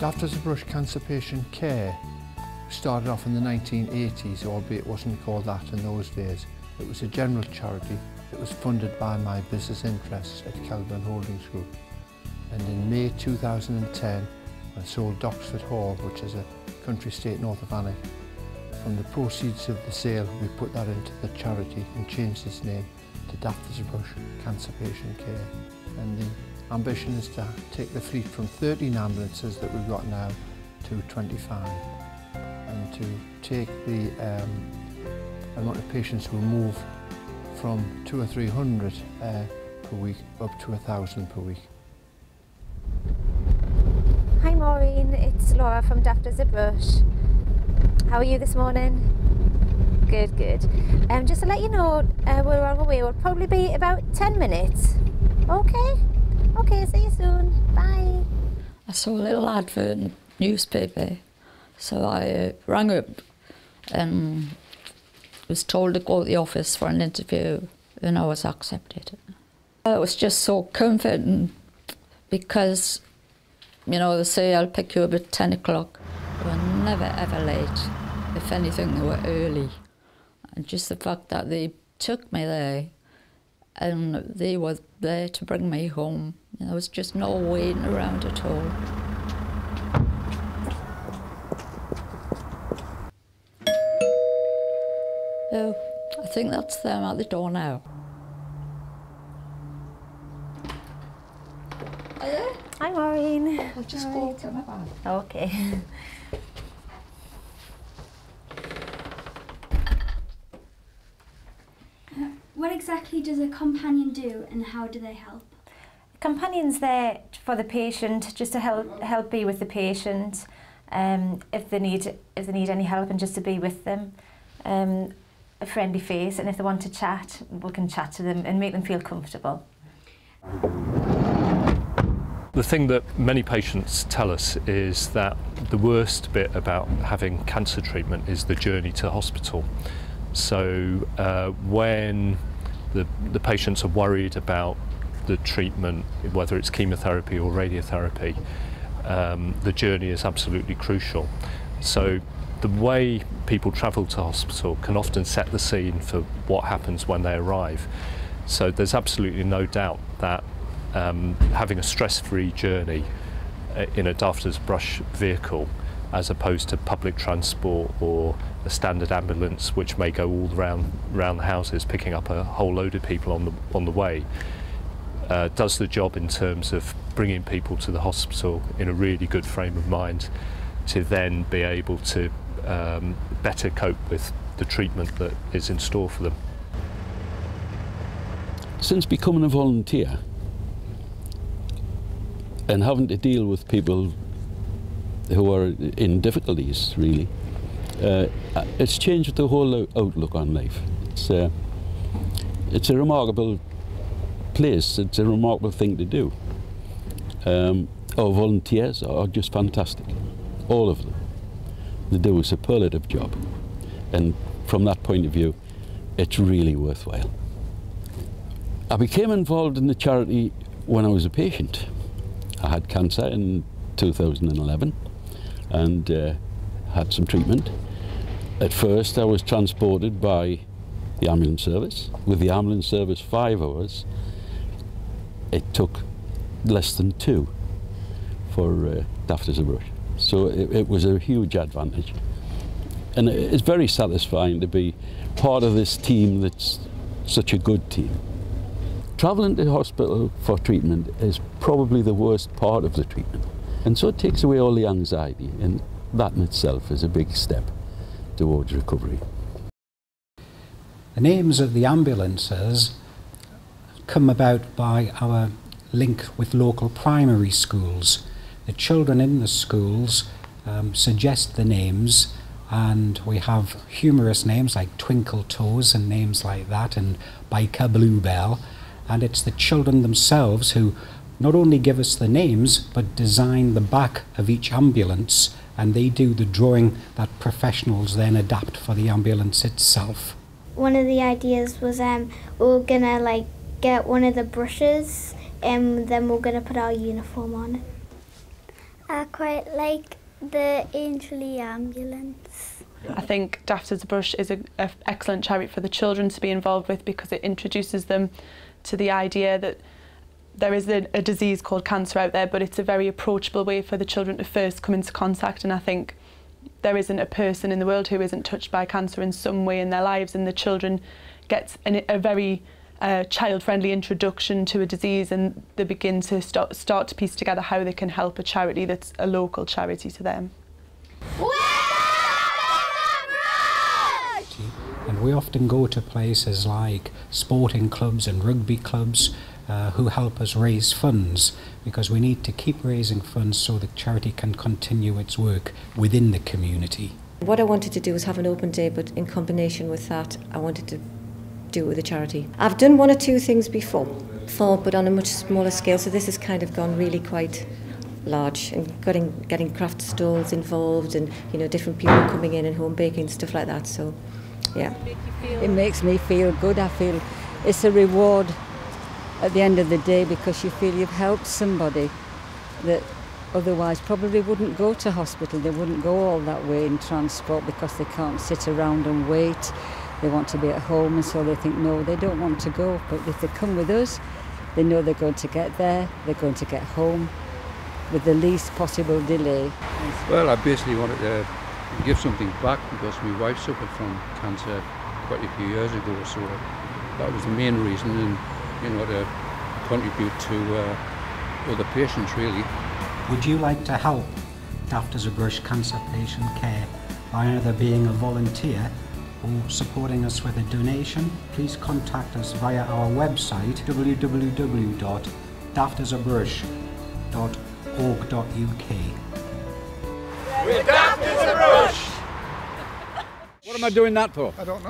Daft as a Brush Cancer Patient Care started off in the 1980s, albeit it wasn't called that in those days. It was a general charity. It was funded by my business interests at Kelburn Holdings Group. And in May 2010, I sold Doxford Hall, which is a country estate north of Alnwick. From the proceeds of the sale, we put that into the charity and changed its name to Daft as a Brush Cancer Patient Care. And the ambition is to take the fleet from 13 ambulances that we've got now to 25, and to take the amount of patients who move from 200 or 300 per week up to 1,000 per week. Hi Maureen, it's Laura from Daft as a Brush. How are you this morning? Good, good. Just to let you know, we're on our way. We'll probably be about 10 minutes. Okay? Okay, see you soon. Bye. I saw a little advert in the newspaper, so I rang up and was told to go to the office for an interview, and I was accepted. It was just so comforting because, you know, they say I'll pick you up at 10 o'clock. They were never ever late. If anything, they were early. And just the fact that they took me there and they were there to bring me home. There was just no waiting around at all. Oh, I think that's them at the door now. Are you? Hi Maureen. I'll just go to my bag. Okay. What exactly does a companion do and how do they help? Companion's there for the patient, just to help be with the patient, if they need any help, and just to be with them, a friendly face, and if they want to chat, we can chat to them and make them feel comfortable. The thing that many patients tell us is that the worst bit about having cancer treatment is the journey to hospital. So when the patients are worried about the treatment, whether it's chemotherapy or radiotherapy, the journey is absolutely crucial. So the way people travel to hospital can often set the scene for what happens when they arrive. So there's absolutely no doubt that having a stress-free journey in a Daft as a Brush vehicle, as opposed to public transport or a standard ambulance, which may go all around the houses, picking up a whole load of people on the way, does the job in terms of bringing people to the hospital in a really good frame of mind to then be able to better cope with the treatment that is in store for them. Since becoming a volunteer and having to deal with people who are in difficulties, really, it's changed the whole outlook on life. It's a remarkable place. It's a remarkable thing to do. Our volunteers are just fantastic, all of them. They do a superlative job, and from that point of view, it's really worthwhile. I became involved in the charity when I was a patient. I had cancer in 2011 and had some treatment. At first I was transported by the ambulance service. With the ambulance service 5 hours, it took less than 2 for Daft as a Brush. So it was a huge advantage. And it's very satisfying to be part of this team that's such a good team. Travelling to hospital for treatment is probably the worst part of the treatment. And so it takes away all the anxiety, and that in itself is a big step towards recovery. The names of the ambulances come about by our link with local primary schools. The children in the schools suggest the names, and we have humorous names like Twinkle Toes and names like that, and Biker Bluebell. And it's the children themselves who not only give us the names, but design the back of each ambulance, and they do the drawing that professionals then adapt for the ambulance itself. One of the ideas was we were gonna get one of the brushes, and then we're gonna put our uniform on. I quite like the Aintree ambulance. I think Daft as a Brush is an excellent charity for the children to be involved with, because it introduces them to the idea that there is a disease called cancer out there, but it's a very approachable way for the children to first come into contact. And I think there isn't a person in the world who isn't touched by cancer in some way in their lives, and the children get a very child-friendly introduction to a disease, and they begin to start to piece together how they can help a charity that's a local charity to them. And we often go to places like sporting clubs and rugby clubs who help us raise funds, because we need to keep raising funds so the charity can continue its work within the community. What I wanted to do was have an open day, but in combination with that I wanted to do it with a charity. I've done one or two things before, but on a much smaller scale, so this has kind of gone really quite large, and getting craft stalls involved, and different people coming in and home baking, stuff like that. So yeah, it makes me feel good. I feel it's a reward at the end of the day, because you feel you've helped somebody that otherwise probably wouldn't go to hospital. They wouldn't go all that way in transport because they can't sit around and wait. They want to be at home, and so they think, no, they don't want to go. But if they come with us, they know they're going to get there, they're going to get home with the least possible delay. Well, I basically wanted to give something back, because my wife suffered from cancer quite a few years ago, so that was the main reason, and to contribute to other patients, really. Would you like to help Daft as a Brush cancer patient care by either being a volunteer or supporting us with a donation? Please contact us via our website www.daftasabrush.org.uk. We're Daft as a Brush! What am I doing that for? I don't know.